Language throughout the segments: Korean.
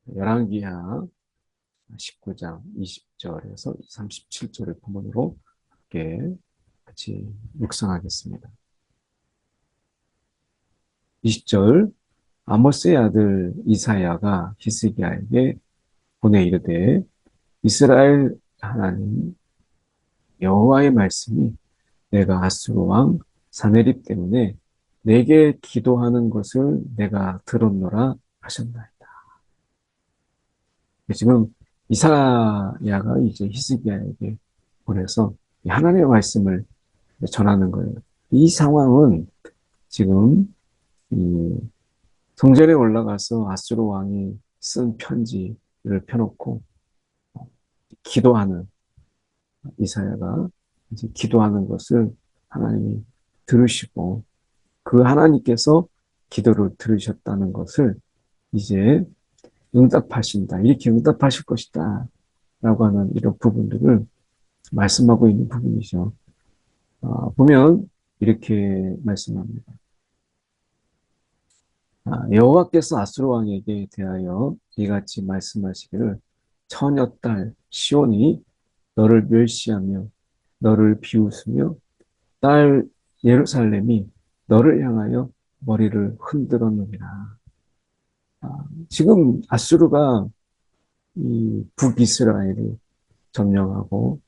열왕기하 19장 20절에서 37절의 부분으로 함께 같이 묵상하겠습니다. 20절 아모스의 아들 이사야가 히스기야에게 보내 이르되 이스라엘 하나님 여호와의 말씀이 내가 아수르 왕 사네립 때문에 내게 기도하는 것을 내가 들었노라 하셨나이다. 지금 이사야가 이제 히스기야에게 보내서 하나님의 말씀을 전하는 거예요. 이 상황은 지금 이 성전에 올라가서 아수르 왕이 쓴 편지를 펴놓고 기도하는 이사야가 이제 기도하는 것을 하나님이 들으시고 그 하나님께서 기도를 들으셨다는 것을 이제 응답하신다. 이렇게 응답하실 것이다. 라고 하는 이런 부분들을 말씀하고 있는 부분이죠. 보면 이렇게 말씀합니다. 여호와께서 아수르 왕에게 대하여 이같이 말씀하시기를 처녀딸 시온이 너를 멸시하며 너를 비웃으며 딸 예루살렘이 너를 향하여 머리를 흔들었느니라. 지금 아수르가 이 북이스라엘을 점령하고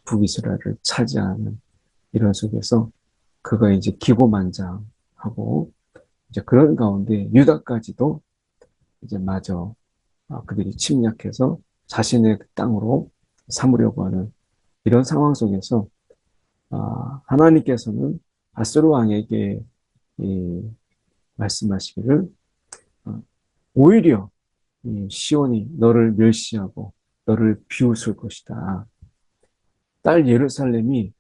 북이스라엘을 차지하는 이런 속에서 그가 이제 기고만장하고 이제 그런 가운데 유다까지도 이제 마저 그들이 침략해서 자신의 땅으로 삼으려고 하는 이런 상황 속에서 하나님께서는 아수르 왕에게 말씀하시기를 오히려 시온이 너를 멸시하고 너를 비웃을 것이다. 딸 예루살렘이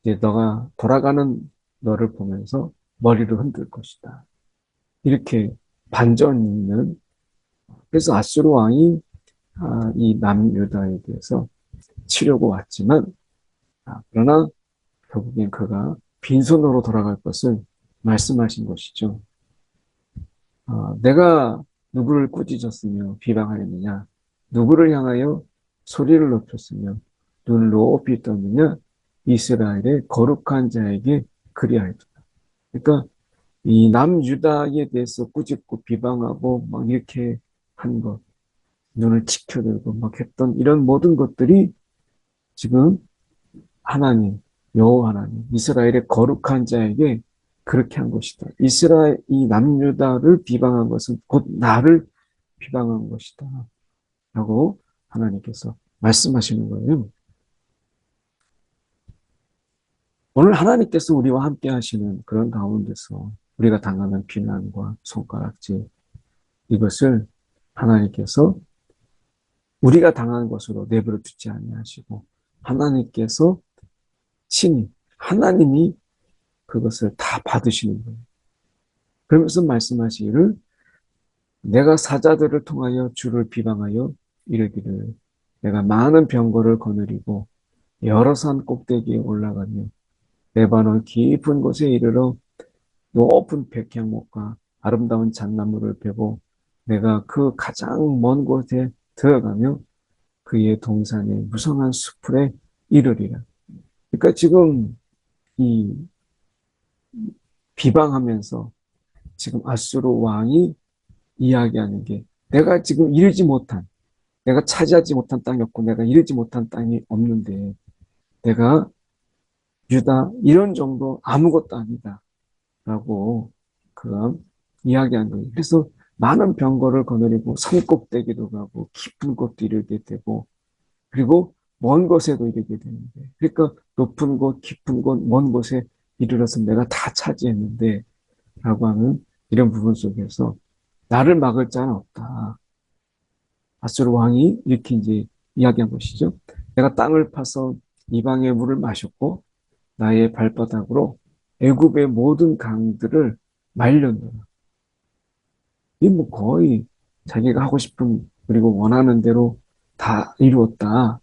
이제 너가 돌아가는 너를 보면서 머리를 흔들 것이다. 이렇게 반전 있는 그래서 아수르 왕이 이 남유다에 대해서 치려고 왔지만 그러나 결국엔 그가 빈손으로 돌아갈 것을 말씀하신 것이죠. 내가 누구를 꾸짖었으며 비방하였느냐? 누구를 향하여 소리를 높였으며 눈을 높이 떴느냐? 이스라엘의 거룩한 자에게 그리하였다. 그러니까 이 남유다에 대해서 꾸짖고 비방하고 막 이렇게 한 것, 눈을 치켜들고 막 했던 이런 모든 것들이 지금 하나님, 여호와 하나님, 이스라엘의 거룩한 자에게 그렇게 한 것이다. 이스라엘, 이 남유다를 비방한 것은 곧 나를 비방한 것이다. 라고 하나님께서 말씀하시는 거예요. 오늘 하나님께서 우리와 함께 하시는 그런 가운데서 우리가 당하는 비난과 손가락질, 이것을 하나님께서 우리가 당한 것으로 내버려 두지 아니하시고 하나님께서 친히 하나님이 그것을 다 받으시는 거예요. 그러면서 말씀하시기를 내가 사자들을 통하여 주를 비방하여 이르기를 내가 많은 병거를 거느리고 여러 산 꼭대기에 올라가며 레바논 깊은 곳에 이르러 높은 백향목과 아름다운 잣나무를 베고 내가 그 가장 먼 곳에 들어가며 그의 동산의 무성한 수풀에 이르리라. 그러니까 지금 이 비방하면서 지금 아수르 왕이 이야기하는 게 내가 지금 이르지 못한 내가 차지하지 못한 땅이 없고 내가 이르지 못한 땅이 없는데 내가 유다 이런 정도 아무것도 아니다 라고 그가 이야기한 거예요. 그래서 많은 병거를 거느리고 산 꼭대기도 가고 깊은 곳도 이르게 되고 그리고 먼 곳에도 이르게 되는데 그러니까 높은 곳, 깊은 곳, 먼 곳에 이르러서 내가 다 차지했는데 라고 하는 이런 부분 속에서 나를 막을 자는 없다. 아수르 왕이 이렇게 이제 이야기한 것이죠. 내가 땅을 파서 이방의 물을 마셨고 나의 발바닥으로 애굽의 모든 강들을 말렸노라. 이 뭐 거의 자기가 하고 싶은 그리고 원하는 대로 다 이루었다라고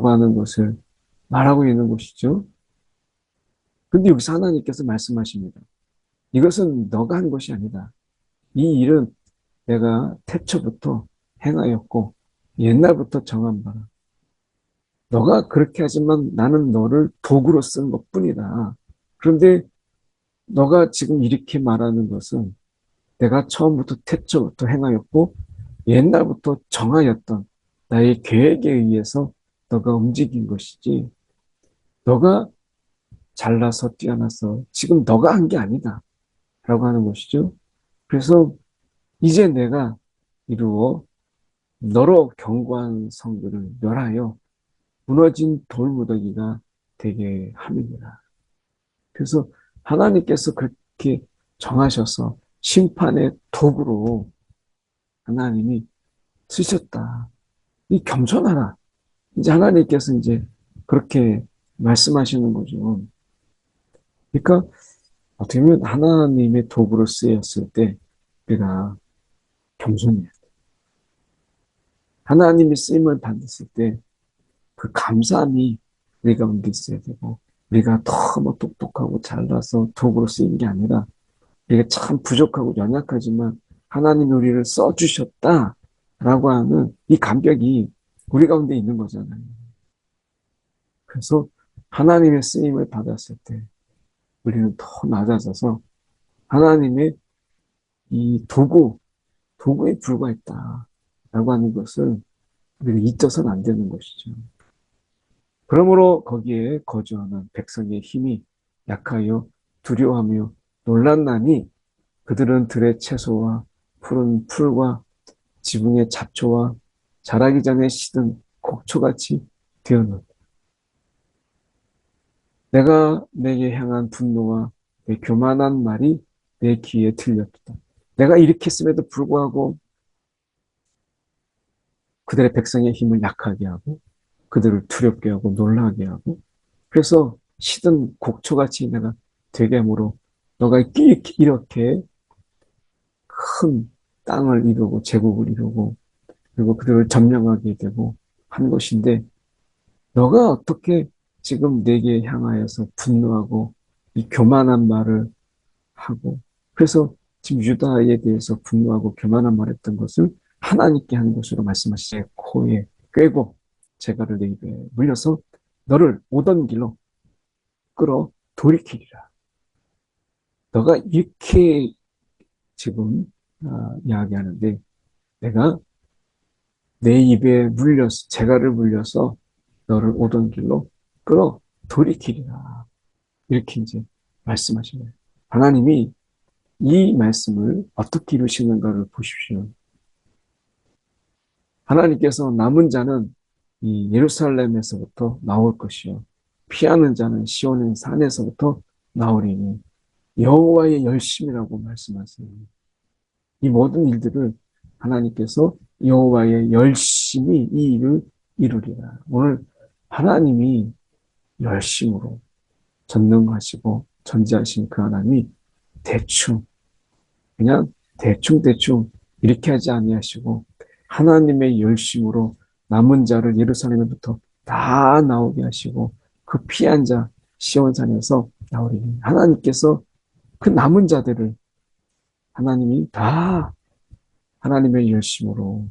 하는 것을 말하고 있는 것이죠. 근데 여기서 하나님께서 말씀하십니다. 이것은 너가 한 것이 아니다. 이 일은 내가 태초부터 행하였고 옛날부터 정한 바라. 너가 그렇게 하지만 나는 너를 도구로 쓴 것뿐이다. 그런데 너가 지금 이렇게 말하는 것은 내가 처음부터 태초부터 행하였고 옛날부터 정하였던 나의 계획에 의해서 너가 움직인 것이지 너가 잘나서 뛰어나서 지금 너가 한 게 아니다 라고 하는 것이죠. 그래서 이제 내가 이루어 너로 견고한 성들을 멸하여 무너진 돌무더기가 되게 함이니라. 그래서 하나님께서 그렇게 정하셔서 심판의 도구로 하나님이 쓰셨다. 이 겸손하라. 이제 하나님께서 이제 그렇게 말씀하시는 거죠. 그러니까 어떻게 보면 하나님의 도구로 쓰였을 때 우리가 겸손해야 돼. 하나님의 쓰임을 받았을 때 그 감사함이 우리 가운데 있어야 되고 우리가 너무 똑똑하고 잘나서 도구로 쓰인 게 아니라 우리가 참 부족하고 연약하지만 하나님이 우리를 써주셨다라고 하는 이 감격이 우리 가운데 있는 거잖아요. 그래서 하나님의 쓰임을 받았을 때 우리는 더 낮아져서 하나님의 이 도구에 불과했다라고 하는 것을 우리가 잊어서는 안 되는 것이죠. 그러므로 거기에 거주하는 백성의 힘이 약하여 두려워하며 놀랐나니 그들은 들의 채소와 푸른 풀과 지붕의 잡초와 자라기 전에 시든 곡초같이 되었노라. 내가 내게 향한 분노와 내 교만한 말이 내 귀에 들렸다. 내가 이렇게 했음에도 불구하고 그들의 백성의 힘을 약하게 하고 그들을 두렵게 하고 놀라게 하고 그래서 시든 곡초같이 내가 되게 함으로 너가 이렇게 큰 땅을 이루고 제국을 이루고 그리고 그들을 점령하게 되고 한 것인데 너가 어떻게 지금 내게 향하여서 분노하고 이 교만한 말을 하고 그래서 지금 유다에 대해서 분노하고 교만한 말 했던 것을 하나님께 한 것으로 말씀하시제 코에 꿰고 재갈을 내 입에 물려서 너를 오던 길로 끌어 돌이키리라. 너가 이렇게 지금 이야기하는데 내가 내 입에 물려서 재갈을 물려서 너를 오던 길로 끌어 돌이키리라. 이렇게 이제 말씀하신 거예요. 하나님이 이 말씀을 어떻게 이루시는가를 보십시오. 하나님께서 남은 자는 이 예루살렘에서부터 나올 것이요. 피하는 자는 시온의 산에서부터 나오리니 여호와의 열심이라고 말씀하세요. 이 모든 일들을 하나님께서 여호와의 열심이 이 일을 이루리라. 오늘 하나님이 열심으로 전능하시고 전지하신 그 하나님이 대충 그냥 대충 이렇게 하지 아니하시고 하나님의 열심으로 남은 자를 예루살렘에부터 다 나오게 하시고 그 피한 자 시온산에서 나오리니 하나님께서 그 남은 자들을 하나님이 다 하나님의 열심으로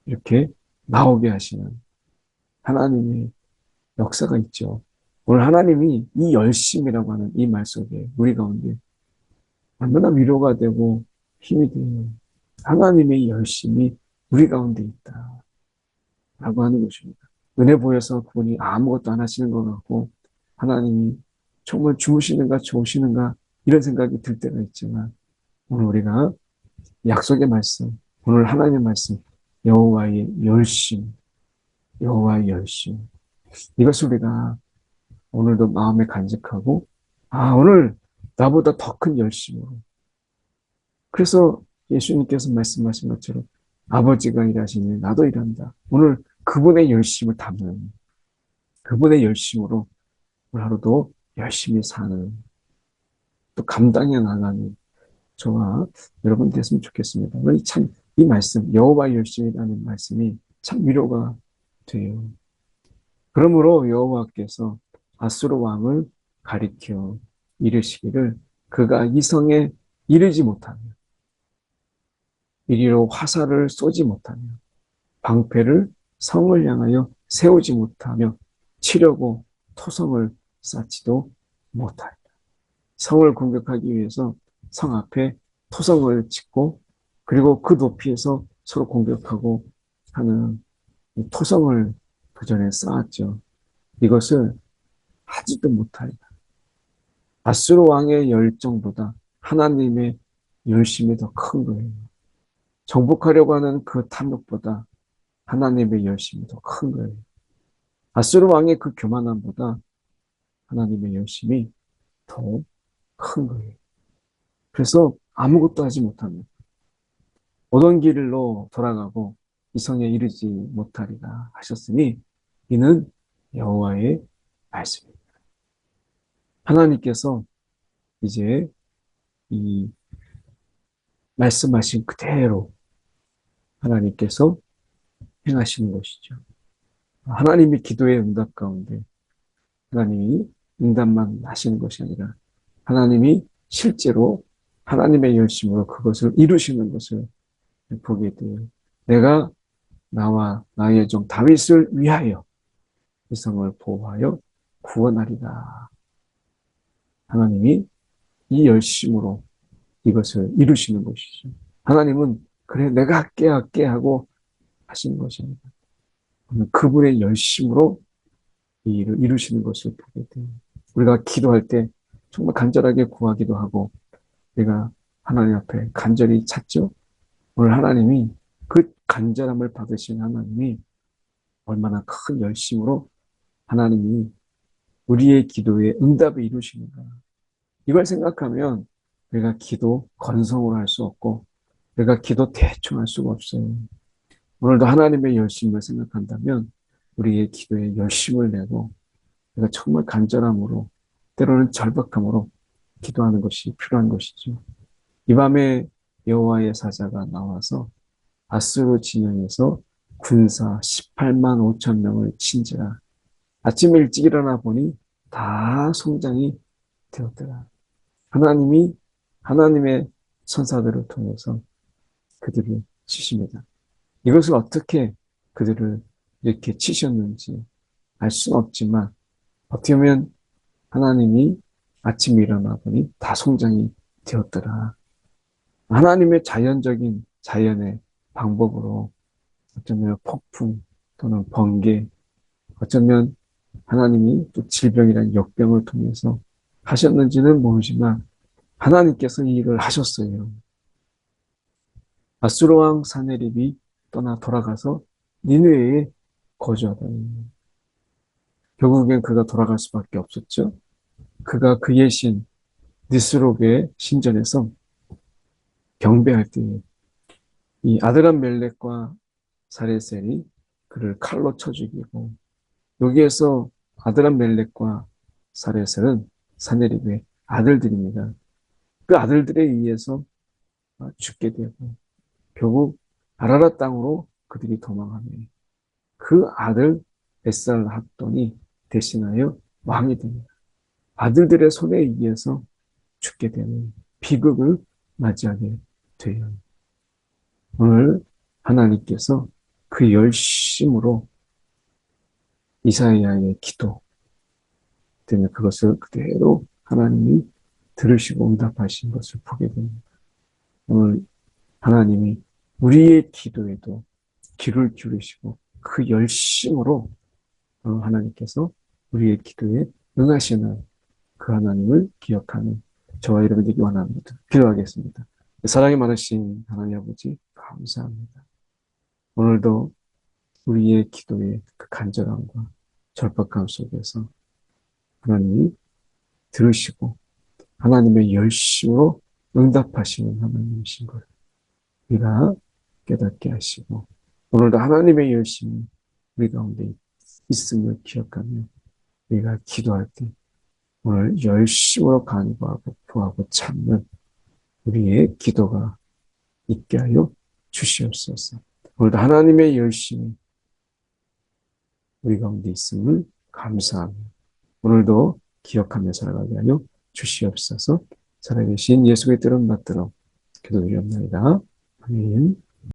이렇게 나오게 하시는 하나님의 역사가 있죠. 오늘 하나님이 이 열심이라고 하는 이 말 속에 우리 가운데 얼마나 위로가 되고 힘이 되는 하나님의 열심이 우리 가운데 있다라고 하는 것입니다. 은혜 보여서 그분이 아무것도 안 하시는 것 같고 하나님이 정말 주무시는가 좋으시는가 이런 생각이 들 때가 있지만 오늘 우리가 약속의 말씀, 오늘 하나님의 말씀, 여호와의 열심, 여호와의 열심 이것을 우리가 오늘도 마음에 간직하고 오늘 나보다 더 큰 열심으로 그래서 예수님께서 말씀하신 것처럼 아버지가 일하시니 나도 일한다. 오늘 그분의 열심을 담는 그분의 열심으로 오늘 하루도 열심히 사는 또 감당해 나가는 저와 여러분 됐으면 좋겠습니다. 오늘 참 이 말씀 여호와의 열심이라는 말씀이 참 위로가 돼요. 그러므로 여호와께서 아수르 왕을 가리켜 이르시기를 그가 이 성에 이르지 못하며 이리로 화살을 쏘지 못하며 방패를 성을 향하여 세우지 못하며 치려고 토성을 쌓지도 못하리라. 성을 공격하기 위해서 성 앞에 토성을 짓고 그리고 그 높이에서 서로 공격하고 하는 토성을 그 전에 쌓았죠. 이것을 하지도 못하리라. 아수르 왕의 열정보다 하나님의 열심이 더 큰 거예요. 정복하려고 하는 그 탐욕보다 하나님의 열심이 더 큰 거예요. 아수르 왕의 그 교만함보다 하나님의 열심이 더 큰 거예요. 그래서 아무것도 하지 못하면 오던 길로 돌아가고 이 성에 이르지 못하리라 하셨으니 이는 여호와의 말씀입니다. 하나님께서 이제 이 말씀하신 그대로 하나님께서 행하시는 것이죠. 하나님이 기도의 응답 가운데 하나님이 응답만 하시는 것이 아니라 하나님이 실제로 하나님의 열심으로 그것을 이루시는 것을 보게 돼요. 내가 나와 나의 종 다윗을 위하여 이 성을 보호하여 구원하리라. 하나님이 이 열심으로 이것을 이루시는 것이죠. 하나님은 그래 내가 할게 하고 하시는 것이 아니라 그분의 열심으로 이 일을 이루시는 것을 보게 돼요. 우리가 기도할 때 정말 간절하게 구하기도 하고 우리가 하나님 앞에 간절히 찾죠. 오늘 하나님이 그 간절함을 받으신 하나님이 얼마나 큰 열심으로 하나님이 우리의 기도에 응답을 이루시는가. 이걸 생각하면 우리가 기도 건성으로 할 수 없고 우리가 기도 대충 할 수가 없어요. 오늘도 하나님의 열심을 생각한다면 우리의 기도에 열심을 내고 우리가 정말 간절함으로 때로는 절박함으로 기도하는 것이 필요한 것이죠. 이 밤에 여호와의 사자가 나와서 아수르 진영에서 군사 18만 5천 명을 친지라. 아침 일찍 일어나 보니 다 송장이 되었더라. 하나님이 하나님의 천사들을 통해서 그들을 치십니다. 이것을 어떻게 그들을 이렇게 치셨는지 알 수는 없지만 어떻게 보면 하나님이 아침에 일어나 보니 다 송장이 되었더라. 하나님의 자연적인 자연의 방법으로 어쩌면 폭풍 또는 번개, 어쩌면 하나님이 또 질병이라는 역병을 통해서 하셨는지는 모르지만 하나님께서 이 일을 하셨어요. 아수르 왕 사네립이 떠나 돌아가서 니느웨에 거주하더니 결국엔 그가 돌아갈 수밖에 없었죠. 그가 그의 신 니스록의 신전에서 경배할 때에 이 아드람멜렉과 사레셀이 그를 칼로 쳐 죽이고 여기에서 아드람멜렉과 사레셀은 사네립의 아들들입니다. 그 아들들에 의해서 죽게 되고 결국 아라라 땅으로 그들이 도망하며 그 아들 에살핫돈이 대신하여 왕이 됩니다. 아들들의 손에 의해서 죽게 되는 비극을 맞이하게 돼요. 오늘 하나님께서 그 열심으로 이사야의 기도 때문에 그것을 그대로 하나님이 들으시고 응답하신 것을 보게 됩니다. 오늘 하나님이 우리의 기도에도 귀를 기울이시고 그 열심으로 하나님께서 우리의 기도에 응하시는 그 하나님을 기억하는 저와 여러분들이 원합니다. 기도하겠습니다. 사랑이 많으신 하나님 아버지 감사합니다. 오늘도 우리의 기도의 그 간절함과 절박함 속에서 하나님이 들으시고 하나님의 열심으로 응답하시는 하나님이신 걸 우리가 깨닫게 하시고 오늘도 하나님의 열심이 우리 가운데 있음을 기억하며 우리가 기도할 때 오늘 열심으로 간구하고 구하고 참는 우리의 기도가 있게 하여 주시옵소서. 오늘도 하나님의 열심이 우리 가운데 있음을 감사하며 오늘도 기억하며 살아가게 하여 주시옵소서. 살아계신 예수의 뜻을 받들어 기도드리옵나이다. 아멘.